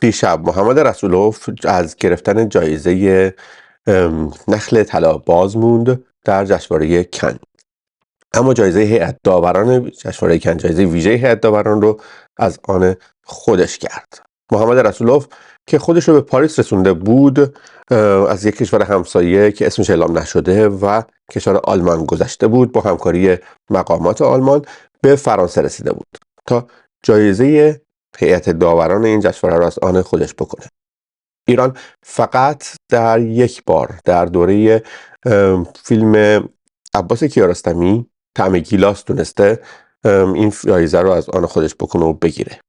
دیشب محمد رسولوف از گرفتن جایزه نخل طلا باز موند در جشنواره کن. اما جایزه هیئت داوران جشنواره کن، جایزه ویژه هیئت داوران رو از آن خودش کرد. محمد رسولوف که خودش رو به پاریس رسونده بود، از یک کشور همسایه که اسمش اعلام نشده و کشور آلمان گذشته بود، با همکاری مقامات آلمان به فرانسه رسیده بود تا جایزه هیئت داوران این جشنواره را از آن خودش بکنه. ایران فقط در یک بار در دوره فیلم عباس کیارستمی طعم گیلاس تونسته این جایزه رو از آن خودش بکنه و بگیره،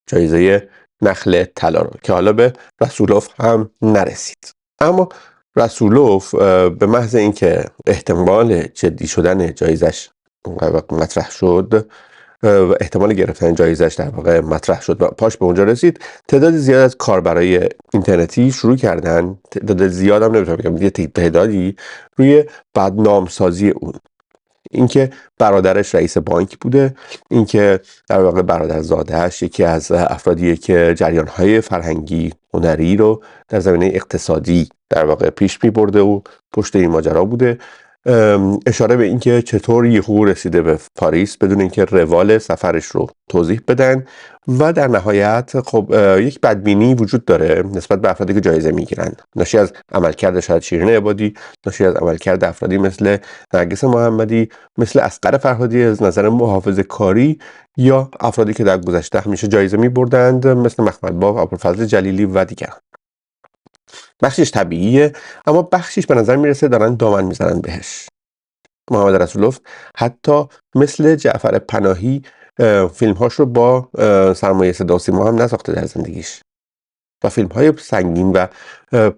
جایزه نخل طلا رو، که حالا به رسولوف هم نرسید. اما رسولوف به محض اینکه احتمال جدی شدن جایزش مطرح شد و احتمال گرفتن جایزش در واقع مطرح شد و پاش به اونجا رسید، تعداد زیاد از کاربرای اینترنتی شروع کردن، تعداد زیاد هم نمیتونم بگم، یه تعدادی، روی بدنامسازی اون. اینکه برادرش رئیس بانک بوده، اینکه در واقع برادرزاده‌اش یکی از افرادیه که جریان‌های فرهنگی هنری رو در زمینه اقتصادی در واقع پیش می‌برده و پشت این ماجرا بوده. اشاره به اینکه چطور یهو رسیده به پاریس بدون اینکه روال سفرش رو توضیح بدن، و در نهایت خب یک بدبینی وجود داره نسبت به افرادی که جایزه میگیرن، ناشی از عملکرد شاید شیرین عبادی، ناشی از عملکرد افرادی مثل نرگس محمدی، مثل اصغر فرهادی از نظر محافظه کاری، یا افرادی که در گذشته همیشه جایزه میبردند مثل مخمد باب، ابوالفضل جلیلی و دیگران. بخشش طبیعیه، اما بخشش به نظر میرسه دارن دامن میزنن بهش. محمد رسولوف حتی مثل جعفر پناهی فیلمهاش رو با سرمایه صدا و سیما هم نساخته در زندگیش و فیلمهای سنگین و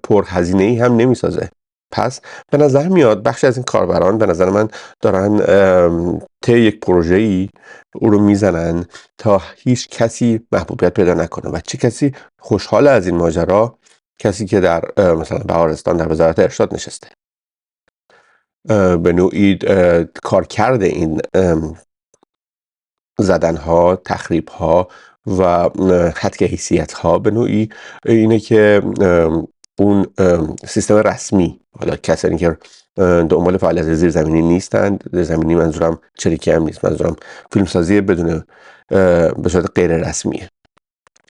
پرهزینه‌ای هم نمیسازه. پس به نظر میاد بخش از این کاربران به نظر من دارن طی یک پروژه‌ای او رو میزنن تا هیچ کسی محبوبیت پیدا نکنه. و چه کسی خوشحال از این ماجرا؟ کسی که در مثلا بهارستان در وزارت ارشاد نشسته، به نوعی کارکرد این زدنها، تخریبها و خدک حیثیتها به نوعی اینه که اون سیستم رسمی، حالا کسانی که دنبال فعالیت زیرزمینی نیستند، زیرزمینی منظورم چریکی هم نیست، منظورم فیلمسازی بدون به صورت غیر رسمیه،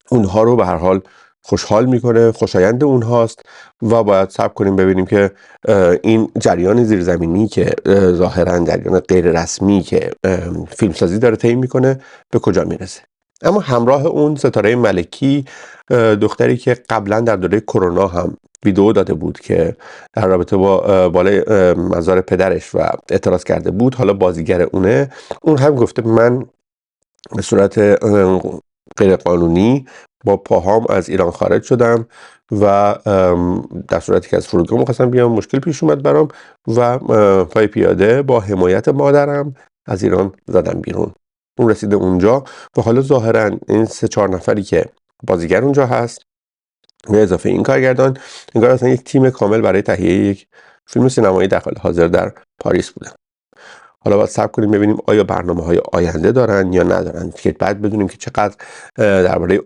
اونها رو به هر حال خوشحال میکنه، خوشایند اونهاست و باید صبر کنیم ببینیم که این جریان زیرزمینی که ظاهرا جریان غیر رسمی که فیلمسازی داره طی میکنه به کجا میرسه. اما همراه اون ستاره ملکی، دختری که قبلا در دوره کرونا هم ویدیو داده بود که در رابطه با بالای مزار پدرش و اعتراض کرده بود، حالا بازیگر اونه، اون هم گفته من به صورت غیر قانونی با پاهام از ایران خارج شدم و در صورتی که از فرودگاه می‌خواستم بیام مشکل پیش اومد برام و پای پیاده با حمایت مادرم از ایران زدم بیرون. اون رسیده اونجا و حالا ظاهرا این 3-4 نفری که بازیگر اونجا هست به اضافه این کارگردان، انگار اصلا یک تیم کامل برای تهیه یک فیلم سینمایی در حال حاضر در پاریس بودن. حالا باید صبر کنیم ببینیم آیا برنامه‌های آینده دارن یا ندارن که بعد بدونیم که چقدر درباره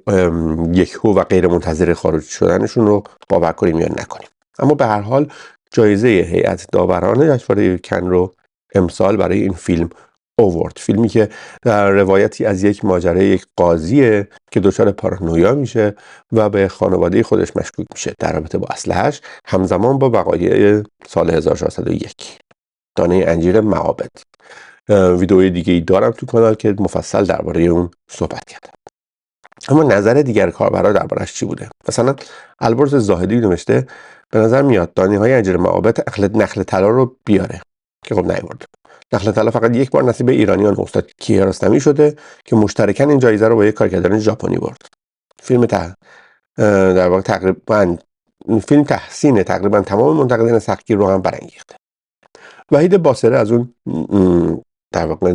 یکهو و غیر منتظره خارج شدنشون رو باور کنیم یا نکنیم. اما به هر حال جایزه هیئت داوران جشنواره کن رو امسال برای این فیلم آورد. فیلمی که در روایتی از یک ماجرای یک قاضیه که دچار پارانویا میشه و به خانواده خودش مشکوک میشه در رابطه با اسلحه‌اش، همزمان با وقایع سال 1401 دانه انجیر معابد. ویدئوی دیگه ای دارم تو کانال که مفصل درباره اون صحبت کردم. اما نظر دیگر کاربرا دربارش چی بوده؟ مثلا البرز زاهدی نوشته به نظر میاد دانه های انجیر معابد نخل طلا رو بیاره، که خب نیورد. نخل طلا فقط یک بار نصیب ایرانیان استاد کیارستمی شده که مشترکاً این جایزه رو با یک کارگردان ژاپنی برد. فیلم در واقع تقریبا فیلم تحسین تقریبا تمام منتقدین سختگیر رو هم برانگیخته. وحید باصره از اون در واقع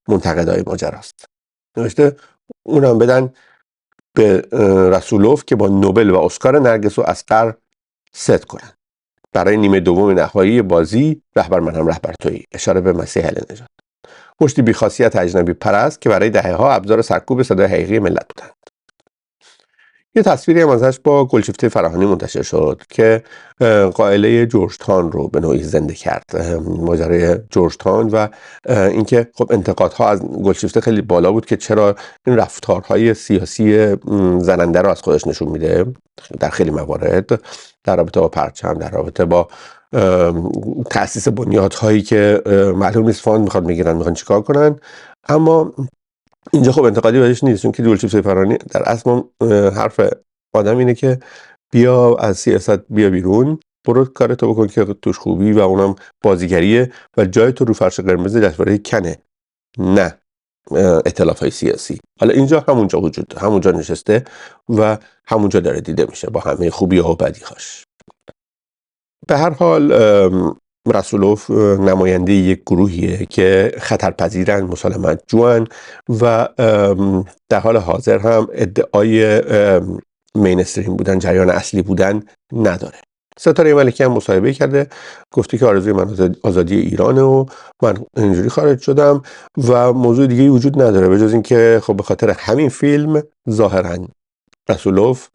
منتقدای ماجراست، نوشته اونم بدن به رسولوف که با نوبل و اسکار نرگس و اصغر ست کنن برای نیمه دوم نهایی بازی رهبر من هم رهبر تویی، اشاره به مسیح نجات. مشتی بیخاصیت اجنبی پرست که برای دهه‌ها ابزار سرکوب صدای حقیقی ملت بودند. یه تصویری هم ازش با گلشیفته فراهانی منتشر شد که قائله جورج تاون رو به نوعی زنده کرد، ماجرای جورج تاون و اینکه خب انتقادها از گلشیفته خیلی بالا بود که چرا این رفتارهای سیاسی زننده رو از خودش نشون میده در خیلی موارد، در رابطه با پرچم، در رابطه با تأسیس بنیادهایی که معلوم نیست فاند میخوان چیکار کنن. اما اینجا خب انتقادی بهش نیست، چون که گلشیفته فراهانی در اصل حرف آدم اینه که بیا از سیاست بیا بیرون، برو کارتو بکن که توش خوبی و اونم بازیگریه و جای تو رو فرش قرمز جشنواره کنه، نه ائتلاف‌های سیاسی. حالا اینجا همونجا نشسته و همونجا داره دیده میشه با همه خوبی و بدیهاش. به هر حال رسولوف نماینده یک گروهیه که خطرپذیرن، مسالمت جوان و در حال حاضر هم ادعای مینستریم بودن، جریان اصلی بودن نداره. ستاره ملکی هم مصاحبه کرده، گفته که آرزوی من آزادی ایرانه و من اینجوری خارج شدم و موضوع دیگه وجود نداره به جز اینکه خب به خاطر همین فیلم ظاهرا رسولوف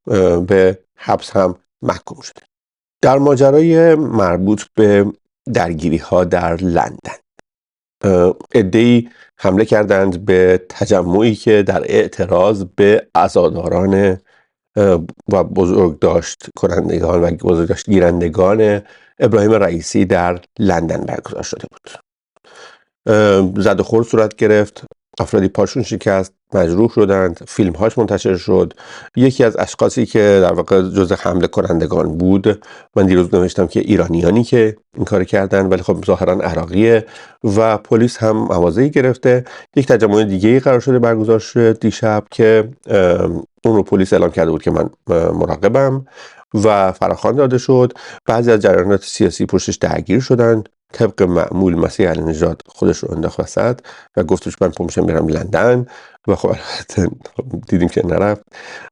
به حبس هم محکوم شده. در ماجرای مربوط به درگیری ها در لندن، عده‌ای حمله کردند به تجمعی که در اعتراض به عزاداران و بزرگداشت کنندگان و بزرگداشت گیرندگان ابراهیم رئیسی در لندن برگزار شده بود. زد و خورد صورت گرفت، افرادی پاشون شکست، مجروح شدند، فیلم هاش منتشر شد. یکی از اشخاصی که در واقع جزء حمله کنندگان بود، من دیروز نوشتم که ایرانیانی که این کار کردن، ولی خب ظاهرا عراقیه و پلیس هم موازی گرفته. یک تجمع دیگه قرار شده برگزار شد دیشب که اون رو پلیس اعلام کرده بود که من مراقبم و فراخوان داده شد. بعضی از جریانات سیاسی پشتش درگیر شدن. طبق معمول مسیح علی نژاد خودش رو انداخت وسط و گفتش من پا میرم لندن و خب دیدیم که نرفت،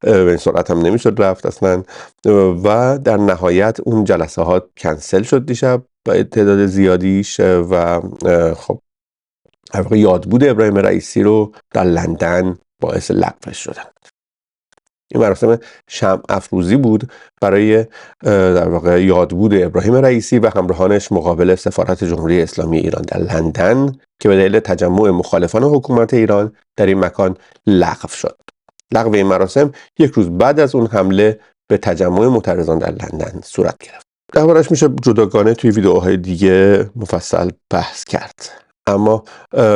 به این سرعت هم نمیشد رفت اصلا و در نهایت اون جلسه ها کنسل شد دیشب با تعداد زیادیش و خب یادبود ابراهیم رئیسی رو در لندن باعث لغوش شدن. این مراسم شمع افروزی بود برای در واقع یادبود ابراهیم رئیسی و همراهانش مقابل سفارت جمهوری اسلامی ایران در لندن که به دلیل تجمع مخالفان حکومت ایران در این مکان لغو شد. لغو این مراسم یک روز بعد از اون حمله به تجمع معترضان در لندن صورت گرفت. دربارش میشه جداگانه توی ویدیوهای دیگه مفصل بحث کرد. اما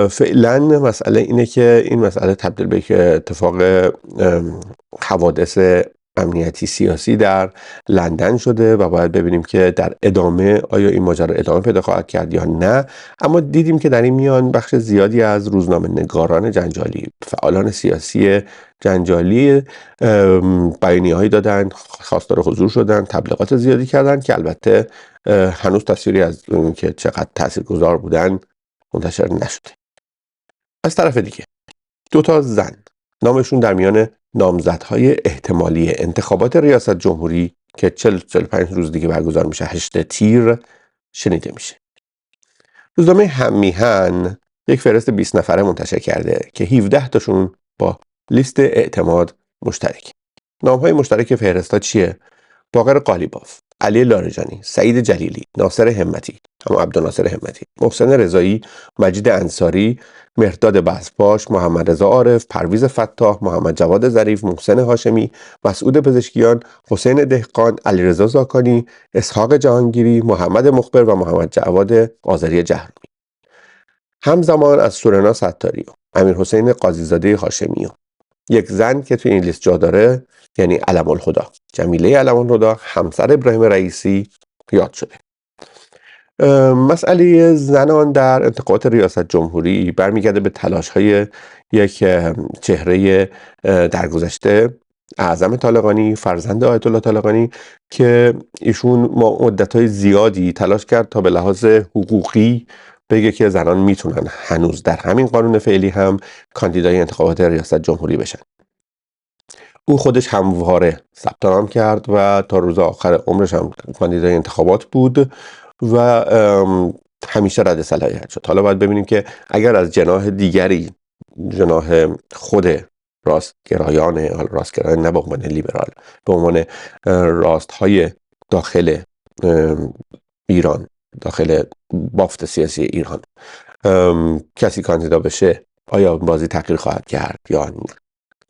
فعلا مسئله اینه که این مسئله تبدیل به یک اتفاق حوادث امنیتی سیاسی در لندن شده و باید ببینیم که در ادامه آیا این ماجرا ادامه پیدا خواهد کرد یا نه. اما دیدیم که در این میان بخش زیادی از روزنامه نگاران جنجالی، فعالان سیاسی جنجالی بیانیه‌هایی دادن، خواستار حضور شدن، تبلیغات زیادی کردن که البته هنوز تصویری از اون که چقدر تاثیرگذار بودن منتشر نشده. از طرف دیگه 2 زن نامشون در میان نامزدهای احتمالی انتخابات ریاست جمهوری که 40-45 روز دیگه برگزار میشه 8 تیر شنیده میشه. روزنامه هم میهن یک فهرست 20 نفره منتشر کرده که 17 تاشون با لیست اعتماد مشترک. نامهای مشترک فهرستا چیه؟ باقر قالیباف، علی لاریجانی، سعید جلیلی، ناصر همتی، اما عبدالناصر همتی، محسن رضایی، مجید انصاری، مهرداد بزپاش، محمد رضا عارف، پرویز فتاح، محمد جواد ظریف، محسن هاشمی، مسعود پزشکیان، حسین دهقان، علیرضا زاکانی، اسحاق جهانگیری، محمد مخبر و محمد جواد آذری جهرومی. همزمان از سورنا ستاری، امیرحسین قاضیزاده هاشمی، یک زن که توی این لیست جا داره یعنی علم الهدی، جمیله علم الهدی، همسر ابراهیم رئیسی یاد شده. مسئله زنان در انتخابات ریاست جمهوری برمیگرده به تلاش‌های یک چهره درگذشته، اعظم طالقانی، فرزند آیت الله طالقانی، که ایشون مدت‌های زیادی تلاش کرد تا به لحاظ حقوقی بگه که زنان میتونن هنوز در همین قانون فعلی هم کاندیدای انتخابات ریاست جمهوری بشن. او خودش همواره ثبت نام کرد و تا روز آخر عمرش هم کاندیدای انتخابات بود و همیشه رد صلاحیت شد. حالا باید ببینیم که اگر از جناح دیگری، جناح خود راستگرایان، راستگرایان نه به عنوان لیبرال، به عنوان راست های داخل ایران، داخل بافت سیاسی ایران کسی کاندیدا بشه آیا بازی تغییر خواهد کرد یا نه؟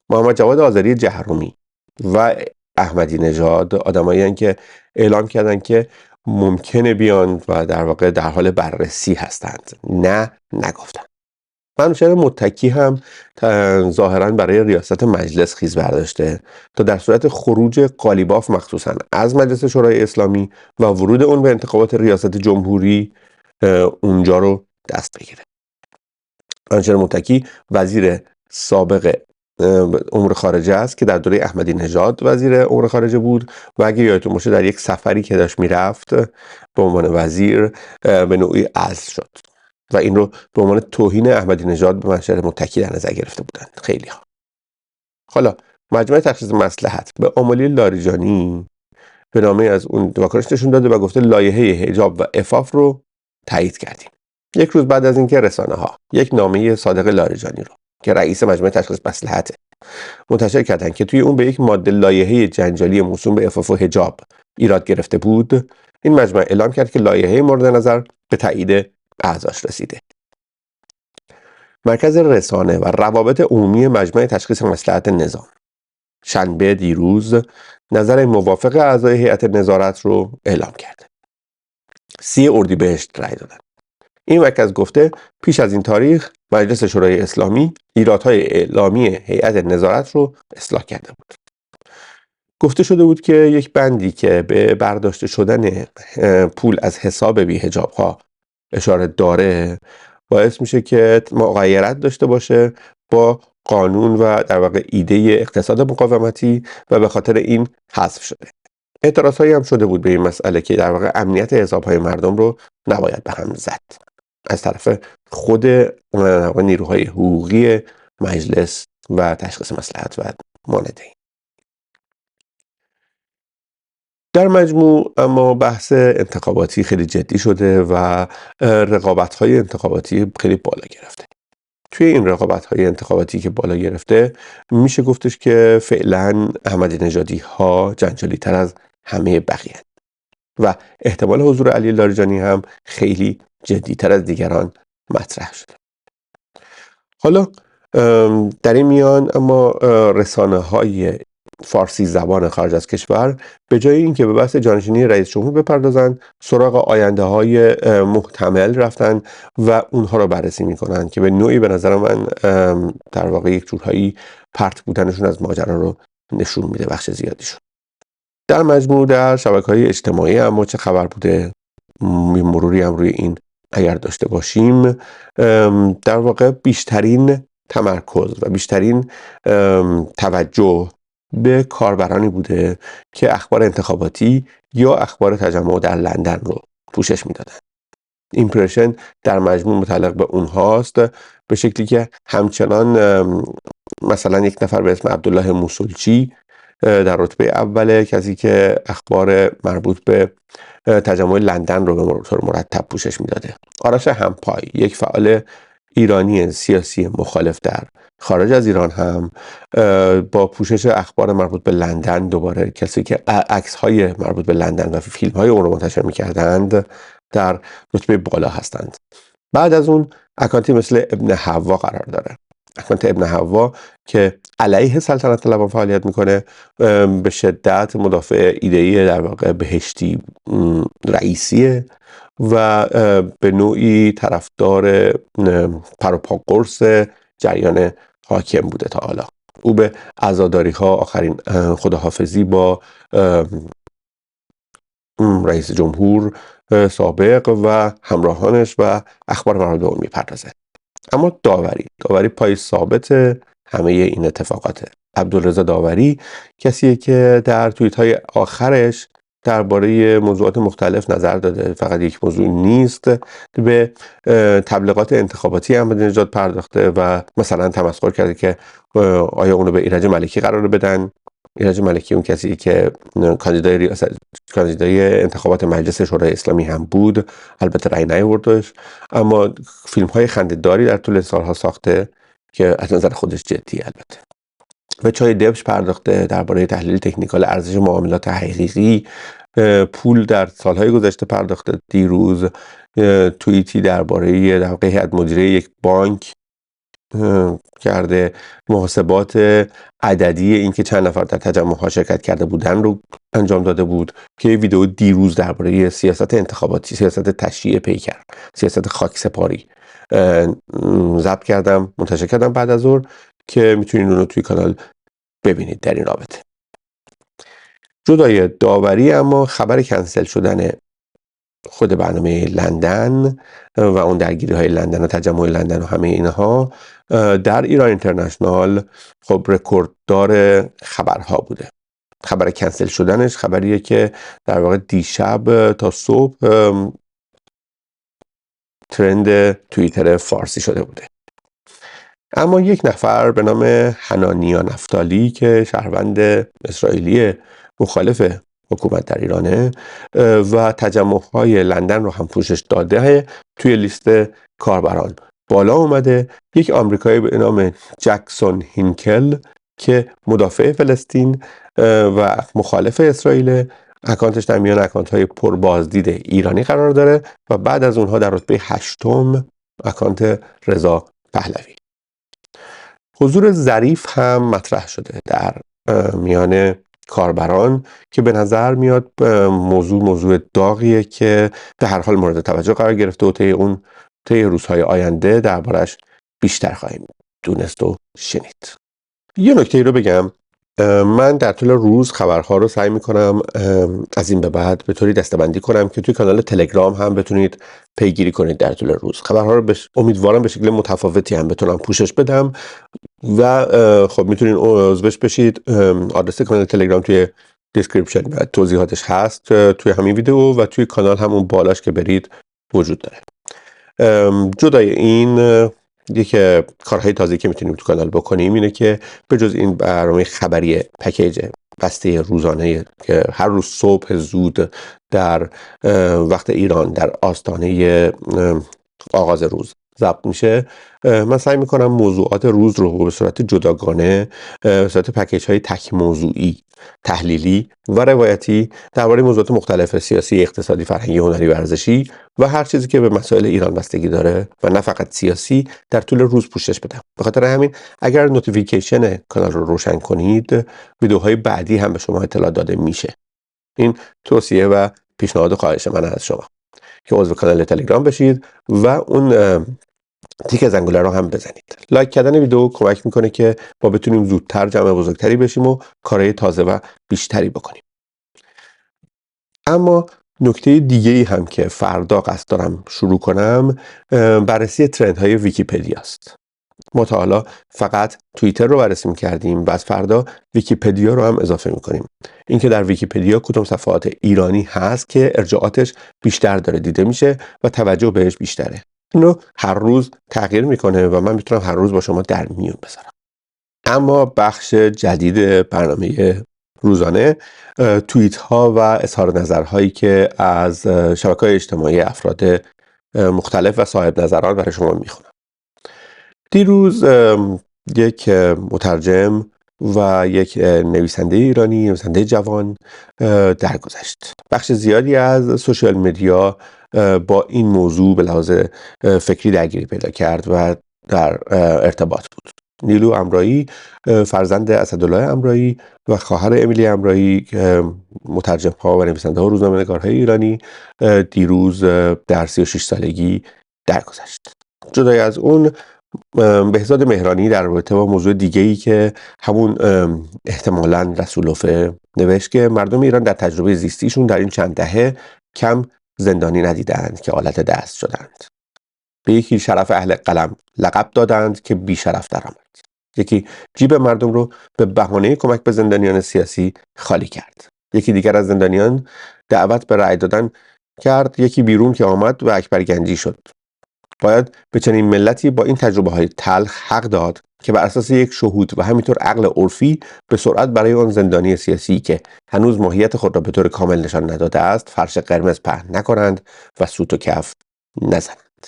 محمد جواد آذری جهرومی و احمدی نژاد آدمایی هستند که اعلام کردن که ممکنه بیان و در واقع در حال بررسی هستند، نه نگفتن. منوچهر متکی هم ظاهرا برای ریاست مجلس خیز برداشته تا در صورت خروج قالیباف مخصوصا از مجلس شورای اسلامی و ورود اون به انتخابات ریاست جمهوری اونجا رو دست بگیره. منوچهر متکی وزیر سابق امور خارجه است که در دوره احمدی نژاد وزیر امور خارجه بود و اگه یادتون باشه در یک سفری که داشت میرفت به عنوان وزیر به نوعی عزل شد و این رو به عنوان توهین احمدی نژاد به منوچهر متکی در نظر گرفته بودند خیلی ها. حالا مجمع تشخیص مصلحت به آملی لاریجانی به نامه از اون واکنش نشون داده و گفته لایحه حجاب و عفاف رو تایید کردیم. یک روز بعد از اینکه رسانه ها یک نامه صادق لاریجانی رو که رئیس مجمع تشخیص مصلحت منتشر کردن که توی اون به یک ماده لایحه جنجالی موسوم به عفاف و حجاب ایراد گرفته بود، این مجمع اعلام کرد که لایحه مورد نظر به تایید اعضاش رسیده. مرکز رسانه و روابط عمومی مجمع تشخیص مصلحت نظام شنبه دیروز نظر موافق اعضای هیئت نظارت رو اعلام کرده. 30 اردیبهشت رأی دادن. این مرکز گفته پیش از این تاریخ مجلس شورای اسلامی ایرادهای اعلامی هیئت نظارت رو اصلاح کرده بود. گفته شده بود که یک بندی که به برداشته شدن پول از حساب بی‌حجاب ها اشاره داره باعث میشه که مغایرت داشته باشه با قانون و در واقع ایده اقتصاد مقاومتی و به خاطر این حذف شده. اعتراضهایی هم شده بود به این مسئله که در واقع امنیت حسابهای مردم رو نباید به هم زد از طرف خود نیروهای حقوقی مجلس و تشخیص مصلحت و مانده. در مجموع اما بحث انتخاباتی خیلی جدی شده و رقابت‌های انتخاباتی خیلی بالا گرفته. توی این رقابت‌های انتخاباتی که بالا گرفته میشه گفتش که فعلا احمدی نژادی ها جنجالی تر از همه بقیه و احتمال حضور علی لاریجانی هم خیلی جدی تر از دیگران مطرح شده. حالا در این میان اما رسانه های فارسی زبان خارج از کشور به جای اینکه به بحث جانشینی رئیس جمهور بپردازن سراغ آینده های محتمل رفتن و اونها رو بررسی میکنن که به نوعی به نظر من در واقع یک جورهایی پرت بودنشون از ماجرا رو نشون میده بخش زیادیشون. در مجموع در شبکه‌های اجتماعی اما چه خبر بوده مروری هم روی این اگر داشته باشیم در واقع بیشترین تمرکز و بیشترین توجه به کاربرانی بوده که اخبار انتخاباتی یا اخبار تجمع در لندن رو پوشش میدادن. ایمپرشن در مجموع متعلق به اونهاست به شکلی که همچنان مثلا یک نفر به اسم عبدالله موسولچی در رتبه اوله، کسی که اخبار مربوط به تجمع لندن رو به طور مرتب پوشش میداده. آرش همپای یک فعال ایرانی سیاسی مخالف در خارج از ایران هم با پوشش اخبار مربوط به لندن دوباره کسی که عکس های مربوط به لندن و فیلم های اون رو منتشر میکردند در رتبه بالا هستند. بعد از اون اکانتی مثل ابن حوا قرار داره. اکانت ابن حوا که علیه سلطنت طلبان فعالیت میکنه به شدت مدافع ایده‌ای در واقع بهشتی رئیسیه و به نوعی طرفدار پروپا قرص جریان حاکم بوده تا حالا. او به عزاداری ها آخرین خداحافظی با رئیس جمهور سابق و همراهانش و اخبار مربوط به اون میپردازه. اما داوری پای ثابت همه این اتفاقاته. عبدالرضا داوری کسیه که در توییت های آخرش درباره موضوعات مختلف نظر داده، فقط یک موضوع نیست، به تبلیغات انتخاباتی احمدی نژاد پرداخته و مثلا تمسخر کرده که آیا اونو به ایرج ملکی قراره بدن. ایرج ملکی اون کسی که کاندیدای انتخابات مجلس شورای اسلامی هم بود، البته رأی نیاوردش، اما فیلم های خنده‌داری در طول سالها ساخته که از نظر خودش جدی. البته و چای دبش پرداخته درباره تحلیل تکنیکال ارزش معاملات حقیقی. پول در سالهای گذشته پرداخته. دیروز توییتی درباره در واقع هیئت مدیره یک بانک کرده. محاسبات عددی اینکه چند نفر در تجمع‌ها شرکت کرده بودن رو انجام داده بود که ویدیو دیروز درباره سیاست انتخاباتی، سیاست تشییع پیکر، سیاست خاکسپاری ضبط کردم، منتشر کردم بعد از ظهر که میتونید اون رو توی کانال ببینید در این رابطه. جدای داوری اما خبر کنسل شدن خود برنامه لندن و اون درگیری های لندن و تجمع لندن و همه اینها در ایران اینترنشنال خب رکورددار خبرها بوده. خبر کنسل شدنش خبریه که در واقع دیشب تا صبح ترند توییتر فارسی شده بوده. اما یک نفر به نام حنانیا نفتالی که شهروند اسرائیلی مخالف حکومت در ایرانه و تجمع‌های لندن رو هم پوشش داده توی لیست کاربران بالا اومده. یک آمریکایی به نام جکسون هینکل که مدافع فلسطین و مخالف اسرائیل، اکانتش در میان اکانت‌های پربازدید ایرانی قرار داره و بعد از اونها در رتبه 8م اکانت رضا پهلوی. حضور ظریف هم مطرح شده در میان کاربران که به نظر میاد موضوع داغیه که به هر حال مورد توجه قرار گرفته و طی روزهای آینده دربارش بیشتر خواهیم دونست و شنید. یه نکته رو بگم، من در طول روز خبرها رو سعی میکنم از این به بعد به طوری دسته‌بندی کنم که توی کانال تلگرام هم بتونید پیگیری کنید در طول روز. خبرها رو امیدوارم به شکل متفاوتی هم بتونم پوشش بدم و خب میتونین عضوش بشید. آدرس کانال تلگرام توی دیسکریپشن و توضیحاتش هست توی همین ویدیو و توی کانال همون بالاش که برید وجود داره. جدای این یک کارهای تازه‌ای که میتونیم تو کانال بکنیم اینه که به جز این برنامه خبری پکیج بسته روزانه که هر روز صبح زود در وقت ایران در آستانه آغاز روز ضبط میشه، من سعی میکنم موضوعات روز رو به صورت جداگانه، به صورت پکیج های تک موضوعی، تحلیلی و روایتی درباره موضوعات مختلف سیاسی، اقتصادی، فرهنگی، هنری، ورزشی و هر چیزی که به مسائل ایران بستگی داره و نه فقط سیاسی در طول روز پوشش بدم. به خاطر همین اگر نوتیفیکیشن کانال رو روشن کنید، ویدیوهای بعدی هم به شما اطلاع داده میشه. این توصیه و پیشنهاد و خواهش من از شما که عضو کانال تلگرام بشید و اون تیک زنگوله رو هم بزنید. لایک کردن ویدیو کمک میکنه که ما بتونیم زودتر جمع بزرگتری بشیم و کارهای تازه و بیشتری بکنیم. اما نکته دیگه ای هم که فردا قصد دارم شروع کنم بررسی ترندهای ویکی‌پدیا است. ما تا حالا فقط توییتر رو بررسی می‌کردیم و از فردا ویکی‌پدیا رو هم اضافه می‌کنیم. اینکه در ویکی‌پدیا کدوم صفحات ایرانی هست که ارجاعاتش بیشتر داره دیده میشه و توجه بهش بیشتره. اینو هر روز تغییر میکنه و من میتونم هر روز با شما در میون بذارم. اما بخش جدید برنامه روزانه توییت ها و اظهار نظرهایی که از شبکه‌های اجتماعی افراد مختلف و صاحب نظران برای شما میخونم. دیروز یک مترجم و یک نویسنده ایرانی، نویسنده جوان درگذشت. بخش زیادی از سوشال مدیا با این موضوع به لحاظ فکری درگیری پیدا کرد و در ارتباط بود. نیلو امرایی، فرزند اسدالله امرایی و خواهر امیلی امرایی، مترجم ها و نویسنده ها و روزنامه‌نگارهای ایرانی، دیروز در 36 سالگی درگذشت. جدای از اون، بهزاد مهرانی در رابطه با موضوع دیگه‌ای که همون احتمالاً رسولوفه نوشت که مردم ایران در تجربه زیستیشون در این چند دهه کم زندانی ندیدند که آلت دست شدند. به یکی شرف اهل قلم لقب دادند که بی شرف درآمد. یکی جیب مردم رو به بهانه کمک به زندانیان سیاسی خالی کرد. یکی دیگر از زندانیان دعوت به رأی دادن کرد. یکی بیرون که آمد و اکبر گنجی شد. باید به چنین ملتی با این تجربه های تلخ حق داد که بر اساس یک شهود و همینطور عقل عرفی به سرعت برای آن زندانی سیاسی که هنوز ماهیت خود را به طور کامل نشان نداده است فرش قرمز پهن نکنند و سوت و کف نزنند.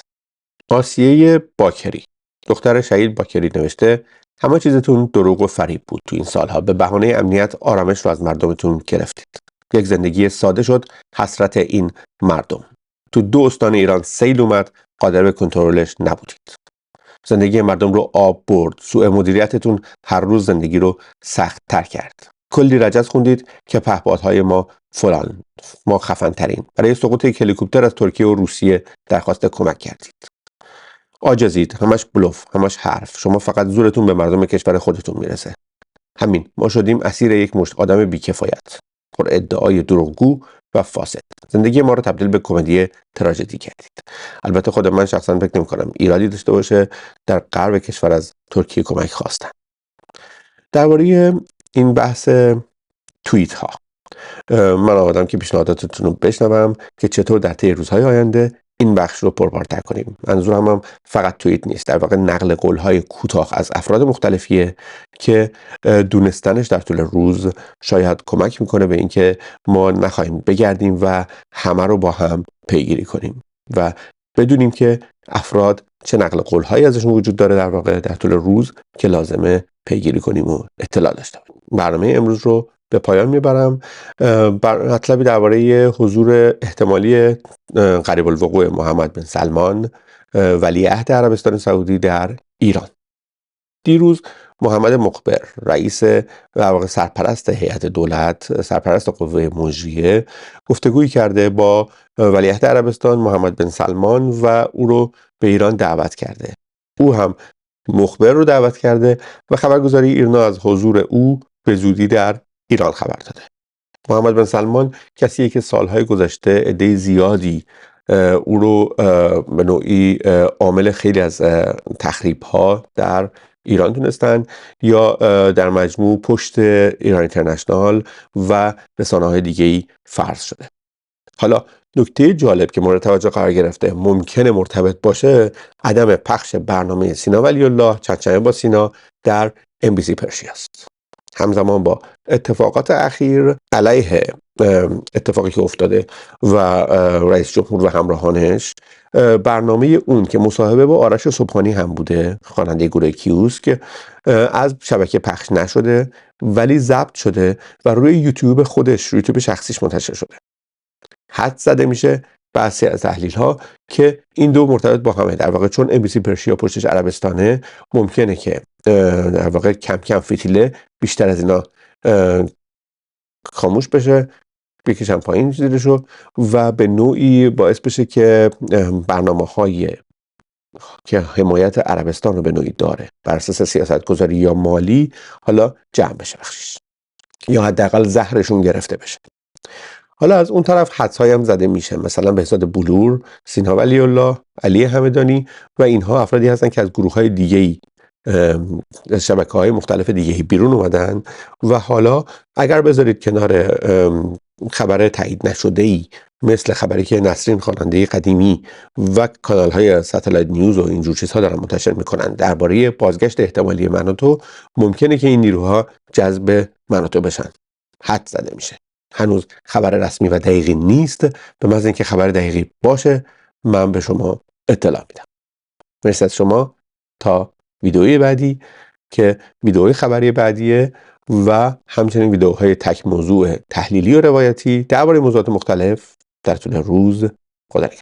آسیه باکری، دختر شهید باکری، نوشته: همه چیزتون دروغ و فریب بود تو این سالها. به بهانه امنیت آرامش رو از مردمتون گرفتید. یک زندگی ساده شد حسرت این مردم. تو 2 استان ایران سیل اومد، قادر به کنترلش نبودید. زندگی مردم رو آب برد. سوء مدیریتتون هر روز زندگی رو سخت تر کرد. کلی رجز خوندید که پهپادهای ما فلان، ما خفن ترین. برای سقوط یک هلیکوپتر از ترکیه و روسیه درخواست کمک کردید. عاجزید، همش بلوف، همش حرف. شما فقط زورتون به مردم کشور خودتون میرسه. همین، ما شدیم اسیر یک مشت آدم بیکفایت، پر ادعای دروغگو و فاسد. زندگی ما رو تبدیل به کمدی تراژدی کردید. البته خود من شخصا فکر نمی‌کنم ایرادی داشته باشه در غرب کشور از ترکیه کمک خواستن. درباره این بحث توییت ها، من آمدم که پیشنهاداتتون رو بشنوم که چطور در طی روزهای آینده این بخش رو پربارتر کنیم. منظورم هم فقط توییت نیست، در واقع نقل قول‌های کوتاه از افراد مختلفیه که دونستنش در طول روز شاید کمک میکنه به اینکه ما نخواهیم بگردیم و همه رو با هم پیگیری کنیم و بدونیم که افراد چه نقل قول‌هایی ازشون وجود داره در واقع در طول روز که لازمه پیگیری کنیم و اطلاع داشته باشیم. برنامه امروز رو به پایان میبرم. مطلبی درباره حضور احتمالی قریب الوقوع محمد بن سلمان ولیعهد عربستان سعودی در ایران. دیروز محمد مخبر، رئیس در واقع سرپرست هیئت دولت، سرپرست قوه مجریه، گفتگویی کرده با ولیعهد عربستان محمد بن سلمان و او رو به ایران دعوت کرده. او هم مخبر رو دعوت کرده و خبرگزاری ایرنا از حضور او به زودی در ایران خبر داده. محمد بن سلمان کسیه که سالهای گذشته عده زیادی او رو به نوعی عامل خیلی از تخریب‌ها در ایران دونستن یا در مجموع پشت ایران اینترنشنال و رسانه‌های دیگه‌ای فرض شده. حالا نکته جالب که مورد توجه قرار گرفته ممکنه مرتبط باشه عدم پخش برنامه سینا ولی‌الله چند با سینا در MBC پرشیا است. همزمان با اتفاقات اخیر علیه اتفاقی که افتاده و رئیس جمهور و همراهانش، برنامه اون که مصاحبه با آرش صبحانی هم بوده، خواننده گروه کیوسک، از شبکه پخش نشده ولی ضبط شده و روی یوتیوب خودش، یوتیوب شخصیش منتشر شده. حد زده میشه بعضی از تحلیل ها که این دو مرتبط با همه. در واقع چون MBC پرشیا پشتش عربستانه، ممکنه که در واقع کم کم فتیله بیشتر از اینا خاموش بشه، بکشن پایین زیرشو و به نوعی باعث بشه که برنامه‌های که حمایت عربستان رو به نوعی داره بر اساس سیاست گذاری یا مالی حالا جمع بشه بخشش، یا حداقل زهرشون گرفته بشه. حالا از اون طرف حدس‌هایی هم زده میشه، مثلا بهزاد بلور، سینا ولی‌الله، علی همدانی و اینها افرادی هستن که از گروه‌های دیگه‌ای، از شبکه‌های مختلف دیگه‌ای بیرون اومدن و حالا اگر بذارید کنار خبر تایید نشده‌ای مثل خبری که نسرین خواننده قدیمی و کانال‌های ساتلایت نیوز و اینجور چیزها دارن منتشر میکنن درباره بازگشت احتمالی مناطق، ممکنه که این نیروها جذب مناطق بشن. حد زده میشه. هنوز خبر رسمی و دقیقی نیست. به محض اینکه خبر دقیقی باشه من به شما اطلاع میدم. مرسی از شما. تا ویدئوی بعدی که ویدئوی خبری بعدیه و همچنین ویدئوهای تک موضوع تحلیلی و روایتی درباره موضوعات مختلف در طول روز. خدا نگهدار.